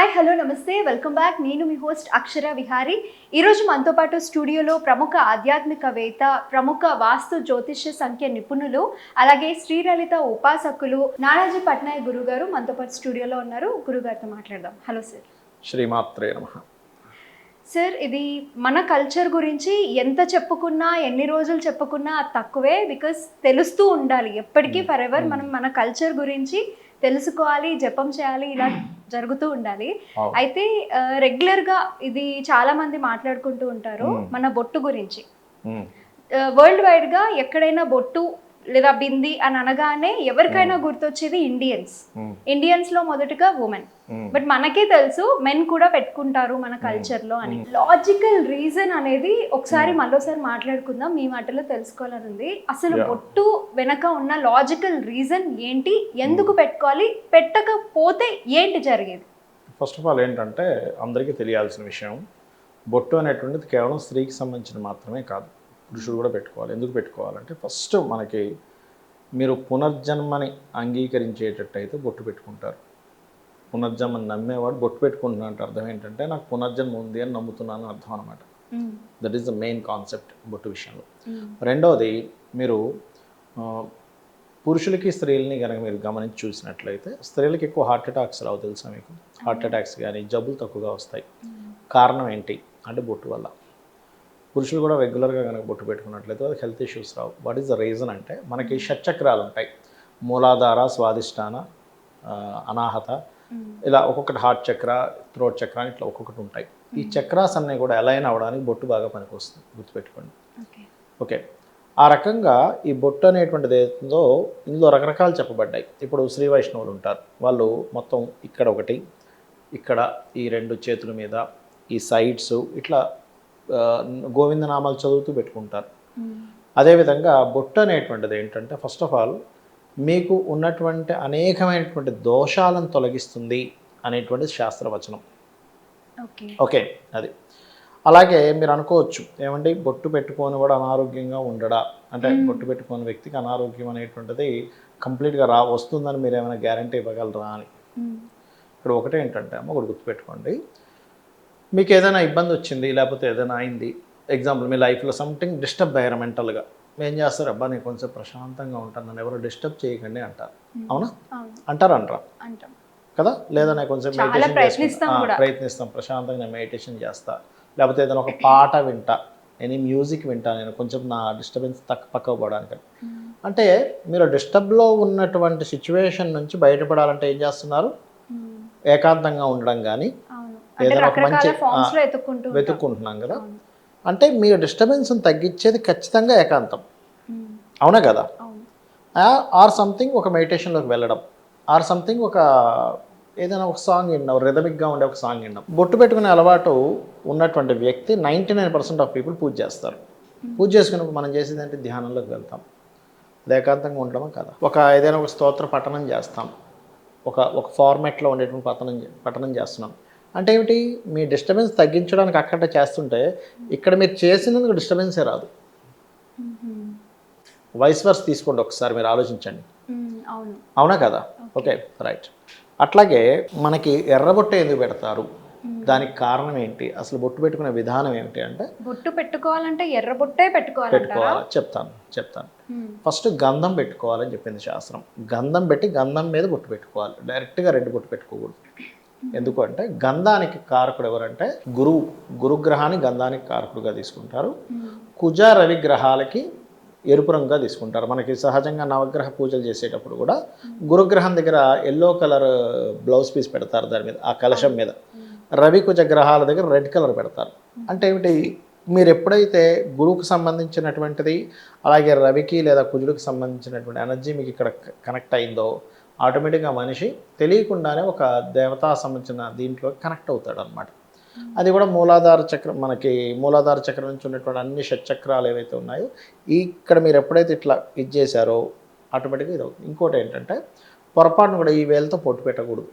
Hi hello నమస్తే welcome back. నేను మీ host అక్షర విహారీ. ఈరోజు మనతో పాటు స్టూడియోలో ప్రముఖ ఆధ్యాత్మికవేత్త, ప్రముఖ వాస్తు జ్యోతిష్య సంఖ్య నిపుణులు, అలాగే శ్రీలలిత ఉపాసకులు నానాజీ పట్నాయక్ గురువు గారు మనతో పాటు స్టూడియోలో ఉన్నారు. గురుగారితో మాట్లాడదాం. Hello sir. శ్రీమాత్రే నమః. సార్, ఇది మన కల్చర్ గురించి ఎంత చెప్పుకున్నా, ఎన్ని రోజులు చెప్పుకున్నా తక్కువే. బికాస్ తెలుస్తూ ఉండాలి ఎప్పటికీ, ఫర్ ఎవర్ మనం మన కల్చర్ గురించి తెలుసుకోవాలి, జపం చేయాలి, ఇలా జరుగుతూ ఉండాలి. అయితే రెగ్యులర్గా ఇది చాలా మంది మాట్లాడుకుంటూ ఉంటారు మన బొట్టు గురించి. వరల్డ్ వైడ్గా ఎక్కడైనా బొట్టు లేదా బింది అని అనగానే ఎవరికైనా గుర్తొచ్చేది ఇండియన్స్లో మొదటగా ఉమెన్. బట్ మనకే తెలుసు మెన్ కూడా పెట్టుకుంటారు మన కల్చర్లో అని. లాజికల్ రీజన్ అనేది ఒకసారి మరోసారి మాట్లాడుకుందాం, మీ మాటలో తెలుసుకోవాలని ఉంది. అసలు బొట్టు వెనక ఉన్న లాజికల్ రీజన్ ఏంటి, ఎందుకు పెట్టుకోవాలి, పెట్టకపోతే ఏంటి జరిగేది? ఫస్ట్ ఆఫ్ ఆల్ ఏంటంటే అందరికీ తెలియాల్సిన విషయం, బొట్టు అనేటువంటిది కేవలం స్త్రీకి సంబంధించిన మాత్రమే కాదు, పురుషుడు కూడా పెట్టుకోవాలి. ఎందుకు పెట్టుకోవాలంటే ఫస్ట్ మనకి మీరు పునర్జన్మని అంగీకరించేటట్టయితే బొట్టు పెట్టుకుంటారు. పునర్జన్మని నమ్మేవాడు బొట్టు పెట్టుకుంటున్నా అంటే అర్థం ఏంటంటే నాకు పునర్జన్మ ఉంది అని నమ్ముతున్నాను అర్థం అనమాట. That is the main concept బొట్టు విషయంలో. రెండవది, మీరు పురుషులకి స్త్రీలని కనుక మీరు గమనించి చూసినట్లయితే స్త్రీలకి ఎక్కువ హార్ట్ అటాక్స్ రావు, తెలుసా మీకు? హార్ట్ అటాక్స్ కానీ జబ్బులు తక్కువగా వస్తాయి. కారణం ఏంటి అంటే బొట్టు వల్ల. పురుషులు కూడా రెగ్యులర్గా కనుక బొట్టు పెట్టుకున్నట్లయితే వాళ్ళకి health issues Rao. What is the reason అంటే మనకి షట్చక్రాలు ఉంటాయి, మూలాధార, స్వాదిష్టాన, అనాహత, ఇలా ఒక్కొక్కటి హార్ట్ చక్ర, థ్రోట్ చక్ర అని ఇట్లా ఒక్కొక్కటి ఉంటాయి. ఈ చక్రాస్ అన్నీ కూడా అలైన్ అవ్వడానికి బొట్టు బాగా పనికొస్తుంది, గుర్తుపెట్టుకోండి. ఓకే, ఆ రకంగా ఈ బొట్టు అనేటువంటిది ఏదో ఇందులో రకరకాలు చెప్పబడ్డాయి. ఇప్పుడు శ్రీ వైష్ణవులు ఉంటారు, వాళ్ళు మొత్తం ఇక్కడ ఒకటి, ఇక్కడ ఈ రెండు చేతుల మీద, ఈ సైడ్స్ ఇట్లా గోవిందనామాలు చదువుతూ పెట్టుకుంటారు. అదేవిధంగా బొట్టు అనేటువంటిది ఏంటంటే ఫస్ట్ ఆఫ్ ఆల్ మీకు ఉన్నటువంటి అనేకమైనటువంటి దోషాలను తొలగిస్తుంది అనేటువంటిది శాస్త్రవచనం. ఓకే, అది అలాగే మీరు అనుకోవచ్చు, ఏమండి బొట్టు పెట్టుకొని కూడా అనారోగ్యంగా ఉండడా అంటే బొట్టు పెట్టుకునే వ్యక్తికి అనారోగ్యం అనేటువంటిది కంప్లీట్గా వస్తుందని మీరు ఏమైనా గ్యారంటీ ఇవ్వగలరా అని. ఇక్కడ ఒకటే ఏంటంటే అమ్మ ఒకటి గుర్తుపెట్టుకోండి, మీకు ఏదైనా ఇబ్బంది వచ్చింది లేకపోతే ఏదైనా అయింది, ఎగ్జాంపుల్ మీ లైఫ్లో సంథింగ్ డిస్టర్బ్ అయ్యారు మెంటల్గా, ఏం చేస్తారు? అబ్బా నేను కొంచెం ప్రశాంతంగా ఉంటాను, నన్ను ఎవరో డిస్టర్బ్ చేయకండి అంటారు. అవునా? అంటారా కదా? లేదా నేను కొంచెం ప్రయత్నిస్తాం, ప్రశాంతంగా నేను మెడిటేషన్ చేస్తా, లేకపోతే ఏదైనా ఒక పాట వింటా, మ్యూజిక్ వింటా, నేను కొంచెం నా డిస్టర్బెన్స్ పక్కకు పోవడానికి. అంటే మీరు డిస్టర్బ్లో ఉన్నటువంటి సిచ్యువేషన్ నుంచి బయటపడాలంటే ఏం చేస్తున్నారు? ఏకాంతంగా ఉండడం కానీ ఏదైనా ఒక మంచి వెతుక్కుంటున్నాం కదా. అంటే మీరు డిస్టర్బెన్స్ని తగ్గించేది ఖచ్చితంగా ఏకాంతం, అవునా కదా? ఆర్ సంథింగ్ ఒక మెడిటేషన్లోకి వెళ్ళడం, ఆర్ సంథింగ్ ఒక ఏదైనా ఒక సాంగ్ విన్నాం, రిథమిక్గా ఉండే ఒక సాంగ్ విన్నాం. బొట్టు పెట్టుకునే అలవాటు ఉన్నటువంటి వ్యక్తి 99% ఆఫ్ పీపుల్ పూజ చేస్తారు. పూజ చేసుకున్నప్పుడు మనం చేసేది అంటే ధ్యానంలోకి వెళ్తాం, అది ఏకాంతంగా ఉండడమా కదా. ఏదైనా ఒక స్తోత్ర పఠనం చేస్తాం, ఒక ఫార్మాట్లో ఉండేటువంటి పఠనం చేస్తున్నాం. అంటే ఏమిటి? మీ డిస్టర్బెన్స్ తగ్గించడానికి అక్కడ చేస్తుంటే ఇక్కడ మీరు చేసినందుకు డిస్టర్బెన్సే రాదు. వైస్ వర్స్ తీసుకోండి, ఒకసారి మీరు ఆలోచించండి, అవునా కదా? Okay, right. అట్లాగే మనకి ఎర్రబొట్టు ఎందుకు పెడతారు, దానికి కారణం ఏంటి, అసలు బొట్టు పెట్టుకునే విధానం ఏమిటి అంటే, బొట్టు పెట్టుకోవాలంటే ఎర్రబొట్టే పెట్టుకోవాలి. చెప్తాను. ఫస్ట్ గంధం పెట్టుకోవాలని చెప్పింది శాస్త్రం. గంధం పెట్టి గంధం మీద బొట్టు పెట్టుకోవాలి, డైరెక్ట్గా రెడ్ బొట్టు పెట్టుకోకూడదు. ఎందుకు అంటే గంధానికి కారకుడు ఎవరంటే గురుగ్రహాన్ని గంధానికి కారకుడుగా తీసుకుంటారు. కుజ రవి గ్రహాలకి ఎరుపు రంగుగా తీసుకుంటారు. మనకి సహజంగా నవగ్రహ పూజలు చేసేటప్పుడు కూడా గురుగ్రహం దగ్గర ఎల్లో కలర్ బ్లౌజ్ పీస్ పెడతారు, దాని మీద ఆ కలశం మీద. రవి కుజ గ్రహాల దగ్గర రెడ్ కలర్ పెడతారు. అంటే ఏమిటి? మీరు ఎప్పుడైతే గురువుకు సంబంధించినటువంటిది అలాగే రవికి లేదా కుజుడికి సంబంధించినటువంటి ఎనర్జీ మీకు ఇక్కడ కనెక్ట్ అయిందో ఆటోమేటిక్గా మనిషి తెలియకుండానే ఒక దేవతా సంబంధించిన దీంట్లో కనెక్ట్ అవుతాడు అనమాట. అది కూడా మూలాధార చక్రం, మనకి మూలాధార చక్రం నుంచి ఉన్నటువంటి అన్ని షట్చక్రాలు ఏవైతే ఉన్నాయో ఇక్కడ మీరు ఎప్పుడైతే ఇట్లా ఇది చేశారో ఆటోమేటిక్గా ఇది అవుతుంది. ఇంకోటి ఏంటంటే పొరపాటును కూడా ఈ వేలతో పొట్టు పెట్టకూడదు.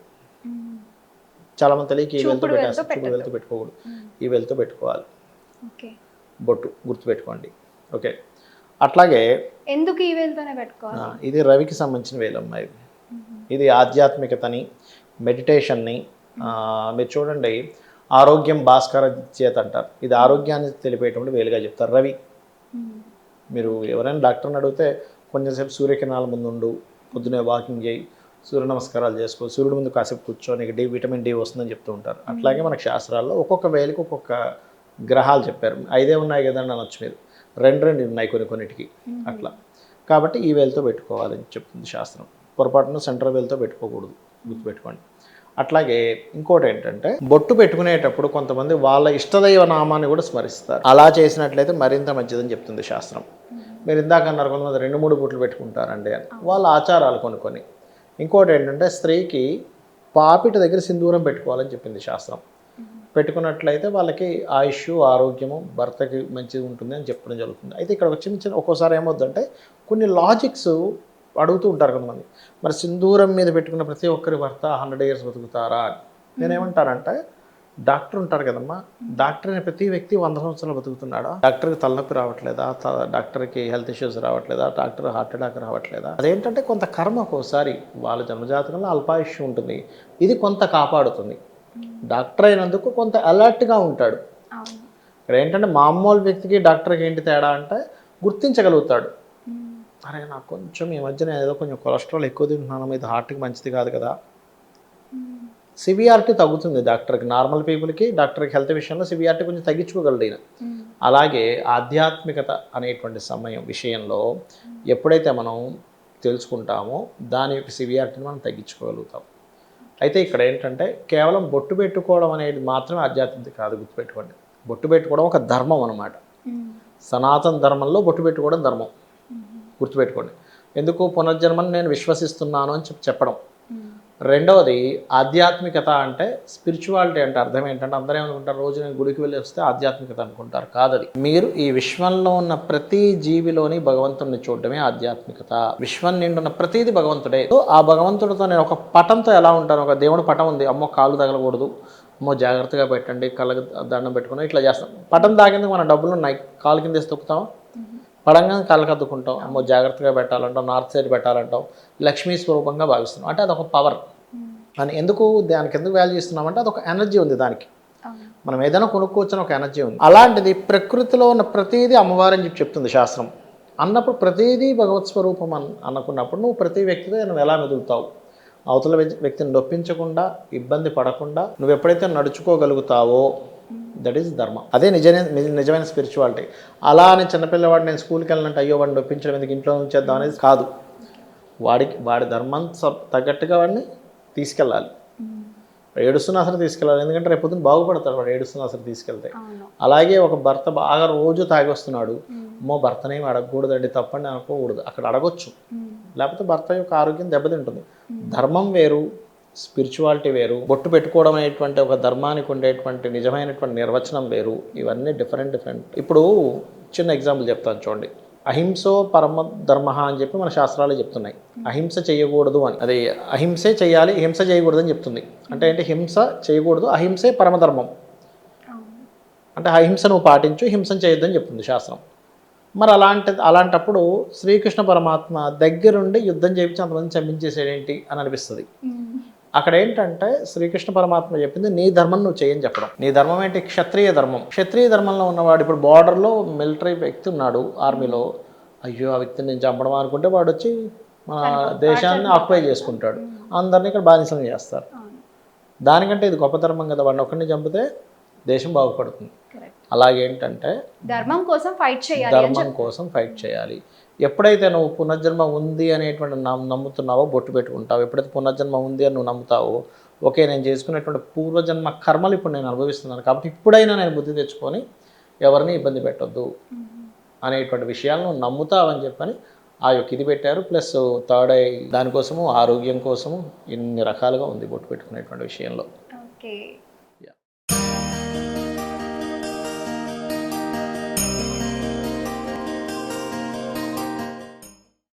చాలామంది తెలియక ఈ వేలతో పెట్టుకోకూడదు, ఈ వేలతో పెట్టుకోవాలి బొట్టు, గుర్తుపెట్టుకోండి. ఓకే, అట్లాగే ఎందుకు ఈ వేలతోనే పెట్టుకోవాలి? ఇది రవికి సంబంధించిన వేలమ్మ. ఇది ఆధ్యాత్మికతని, మెడిటేషన్ని, మీరు చూడండి, ఆరోగ్యం భాస్కర చేత అంటారు. ఇది ఆరోగ్యాన్ని తెలిపేటప్పుడు వేలుగా చెప్తారు. రవి, మీరు ఎవరైనా డాక్టర్ని అడిగితే కొంచెంసేపు సూర్యకిరణాల ముందు ఉండు, పొద్దునే వాకింగ్ చేయి, సూర్య నమస్కారాలు చేసుకో, సూర్యుడి ముందు కాసేపు కూర్చో, నీకు విటమిన్ డి వస్తుందని చెప్తూ ఉంటారు. అట్లాగే మనకు శాస్త్రాల్లో ఒక్కొక్క వేలికి ఒక్కొక్క గ్రహాలు చెప్పారు. 5 ఉన్నాయి కదండి అనొచ్చు మీరు, 2 ఉన్నాయి కొన్నిటికి అట్లా. కాబట్టి ఈ వేలుతో పెట్టుకోవాలని చెప్తుంది శాస్త్రం. పొరపాటున సెంటర్ వేలుతో పెట్టుకోకూడదు, గుర్తుపెట్టుకోండి. అట్లాగే ఇంకోటి ఏంటంటే, బొట్టు పెట్టుకునేటప్పుడు కొంతమంది వాళ్ళ ఇష్టదైవ నామాన్ని కూడా స్మరిస్తారు. అలా చేసినట్లయితే మరింత మంచిదని చెప్తుంది శాస్త్రం. మీరు ఇందాక అన్నారు కొంతమంది 2-3 బొట్లు పెట్టుకుంటారండి అని, వాళ్ళ ఆచారాలు కొన్ని. ఇంకోటి ఏంటంటే, స్త్రీకి పాపిట దగ్గర సింధూరం పెట్టుకోవాలని చెప్పింది శాస్త్రం. పెట్టుకున్నట్లయితే వాళ్ళకి ఆయుష్, ఆరోగ్యము, భర్తకి మంచిగా ఉంటుంది అని చెప్పడం జరుగుతుంది. అయితే ఇక్కడ చిన్న ఒక్కోసారి ఏమవుతుందంటే, కొన్ని లాజిక్స్ అడుగుతూ ఉంటారు కొంతమంది. మరి సింధూరం మీద పెట్టుకున్న ప్రతి ఒక్కరి భర్త 100 years బతుకుతారా అని. నేనేమంటానంటే, డాక్టర్ ఉంటారు కదమ్మా, డాక్టర్ అనే ప్రతి వ్యక్తి 100 సంవత్సరాలు బతుకుతున్నాడా? డాక్టర్కి తలనొప్పి రావట్లేదా? డాక్టర్కి హెల్త్ ఇష్యూస్ రావట్లేదా? డాక్టర్ హార్ట్ అటాక్ రావట్లేదా? అదేంటంటే కొంత కర్మ ఒక్కోసారి వాళ్ళ జన్మజాతకంలో అల్పాయుష్యం ఉంటుంది, ఇది కొంత కాపాడుతుంది. డాక్టర్ అయినందుకు కొంత అలర్ట్గా ఉంటాడు. ఇక్కడ ఏంటంటే మామూలు వ్యక్తికి డాక్టర్కి ఏంటి తేడా అంటే, గుర్తించగలుగుతాడు. అరే నాకు కొంచెం ఈ మధ్యన ఏదో కొంచెం కొలెస్ట్రాల్ ఎక్కువ తింటున్నాను, ఇది హార్ట్కి మంచిది కాదు కదా. సివియారిటీ తగ్గుతుంది డాక్టర్కి. నార్మల్ పీపుల్కి డాక్టర్కి హెల్త్ విషయంలో సివియారిటీ కొంచెం తగ్గించుకోగలడు ఈయన. అలాగే ఆధ్యాత్మికత అనేటువంటి విషయంలో ఎప్పుడైతే మనం తెలుసుకుంటామో దాని యొక్క సివియారిటీని మనం తగ్గించుకోగలుగుతాం. అయితే ఇక్కడ ఏంటంటే, కేవలం బొట్టు పెట్టుకోవడం అనేది మాత్రమే ఆధ్యాత్మికత కాదు, గుర్తుపెట్టుకోండి. బొట్టు పెట్టుకోవడం ఒక ధర్మం అన్నమాట. సనాతన ధర్మంలో బొట్టు పెట్టుకోవడం ధర్మం, గుర్తుపెట్టుకోండి. ఎందుకు? పునర్జన్మని నేను విశ్వసిస్తున్నాను అని చెప్పడం. రెండవది ఆధ్యాత్మికత అంటే స్పిరిచువాలిటీ అంటే అర్థం ఏంటంటే, అందరూ ఏమనుకుంటారు, రోజు నేను గుడికి వెళ్ళి వస్తే ఆధ్యాత్మికత అనుకుంటారు. కాదది. మీరు ఈ విశ్వంలో ఉన్న ప్రతి జీవిలోని భగవంతుడిని చూడడమే ఆధ్యాత్మికత. విశ్వం నిండున్న ప్రతిదీ భగవంతుడే. ఆ భగవంతుడితో నేను ఒక పటంతో ఎలా ఉంటాను, ఒక దేవుడి పటం ఉంది, అమ్మో కాళ్ళు తగలకూడదు, అమ్మో జాగ్రత్తగా పెట్టండి, కళ్ళకి దండం పెట్టుకుని ఇట్లా చేస్తాం. పటం తాగేందుకు మన డబ్బులు ఉన్నాయి, కాలు కింద వేసి తొక్కుతాం, పడంగా కళ్ళకి అద్దుకుంటాం, అమ్మో జాగ్రత్తగా పెట్టాలంటాం, నార్త్ సైడ్ పెట్టాలంటాం, లక్ష్మీ స్వరూపంగా భావిస్తున్నాం. అంటే అదొక పవర్ అని. ఎందుకు దానికి ఎందుకు వాల్యూ ఇస్తున్నామంటే, అదొక ఎనర్జీ ఉంది దానికి. మనం ఏదైనా కొనుక్కోవచ్చని ఒక ఎనర్జీ ఉంది. అలాంటిది ప్రకృతిలో ఉన్న ప్రతిదీ అమ్మవారని చెప్పి చెప్తుంది శాస్త్రం. అన్నప్పుడు ప్రతిదీ భగవత్ స్వరూపం అనుకున్నప్పుడు నువ్వు ప్రతి వ్యక్తితో నువ్వు ఎలా మెదులుతావు, అవతల వ్యక్తిని నొప్పించకుండా, ఇబ్బంది పడకుండా నువ్వు ఎప్పుడైతే నడుచుకోగలుగుతావో దట్ ఈస్ ధర్మం. అదే నిజమైన స్పిరిచువాలిటీ. అలా అని చిన్నపిల్లవాడు నేను స్కూల్కి వెళ్ళినట్టు అయ్యో వాడిని నొప్పించడం ఎందుకు, ఇంట్లో ఉంచేద్దాం అనేది కాదు. వాడి ధర్మం తగ్గట్టుగా వాడిని తీసుకెళ్ళాలి. ఏడుస్తున్నా సరే తీసుకెళ్ళాలి, ఎందుకంటే రేపు పొద్దున్న బాగుపడతాడు వాడు ఏడుస్తున్నా సరే తీసుకెళ్తే. అలాగే ఒక భర్త బాగా రోజు తాగి వస్తున్నాడు, అమ్మో భర్తనేమి అడగకూడదండి, తప్పండి అనుకోకూడదు. అక్కడ అడగొచ్చు, లేకపోతే భర్త యొక్క ఆరోగ్యం దెబ్బతింటుంది. ధర్మం వేరు, స్పిరిచువాలిటీ వేరు. బొట్టు పెట్టుకోవడం అనేటువంటి ఒక ధర్మానికి ఉండేటువంటి నిజమైనటువంటి నిర్వచనం వేరు. ఇవన్నీ డిఫరెంట్. ఇప్పుడు చిన్న ఎగ్జాంపుల్ చెప్తాను చూడండి. అహింసో పరమ ధర్మ అని చెప్పి మన శాస్త్రాలు చెప్తున్నాయి. అహింస చేయకూడదు అని, అది అహింసే చేయాలి, హింస చేయకూడదు అని చెప్తుంది. అంటే ఏంటి? హింస చేయకూడదు, అహింసే పరమధర్మం. అంటే అహింస నువ్వు పాటించు, హింసను చేయొద్దని చెప్తుంది శాస్త్రం. మరి అలాంటప్పుడు శ్రీకృష్ణ పరమాత్మ దగ్గరుండి యుద్ధం చేయించి అంతమంది చంపించేసేదేంటి అని అనిపిస్తుంది. అక్కడ ఏంటంటే శ్రీకృష్ణ పరమాత్మ చెప్పింది నీ ధర్మం నువ్వు చేయని చెప్పడం. నీ ధర్మం ఏంటి? క్షత్రియ ధర్మం. క్షత్రియ ధర్మంలో ఉన్నవాడు ఇప్పుడు బార్డర్లో మిలిటరీ వ్యక్తి ఉన్నాడు, ఆర్మీలో, అయ్యో ఆ వ్యక్తిని నేను చంపడం అనుకుంటే వాడు వచ్చి మన దేశాన్ని ఆక్యుపై చేసుకుంటాడు, అందరినీ ఇక్కడ బానిసలు చేస్తారు. దానికంటే ఇది గొప్ప ధర్మం కదా, వాడిని ఒక్కడిని చంపితే దేశం బాగుపడుతుంది. అలాగేంటంటే ధర్మం కోసం ఫైట్ చేయాలి. ఎప్పుడైతే నువ్వు పునర్జన్మ ఉంది అనేటువంటి నమ్ముతున్నావో బొట్టు పెట్టుకుంటావు. ఎప్పుడైతే పునర్జన్మ ఉంది అని నువ్వు నమ్ముతావో, ఓకే నేను చేసుకునేటువంటి పూర్వజన్మ కర్మలు ఇప్పుడు నేను అనుభవిస్తున్నాను కాబట్టి ఇప్పుడైనా నేను బుద్ధి తెచ్చుకొని ఎవరిని ఇబ్బంది పెట్టొద్దు అనేటువంటి విషయాలను నువ్వు నమ్ముతావని చెప్పని ఆ యొక్క ఇది పెట్టారు. ప్లస్ థర్డ్ ఐ దానికోసము, ఆరోగ్యం కోసము ఇన్ని రకాలుగా ఉంది బొట్టు పెట్టుకునేటువంటి విషయంలో. ఓకే.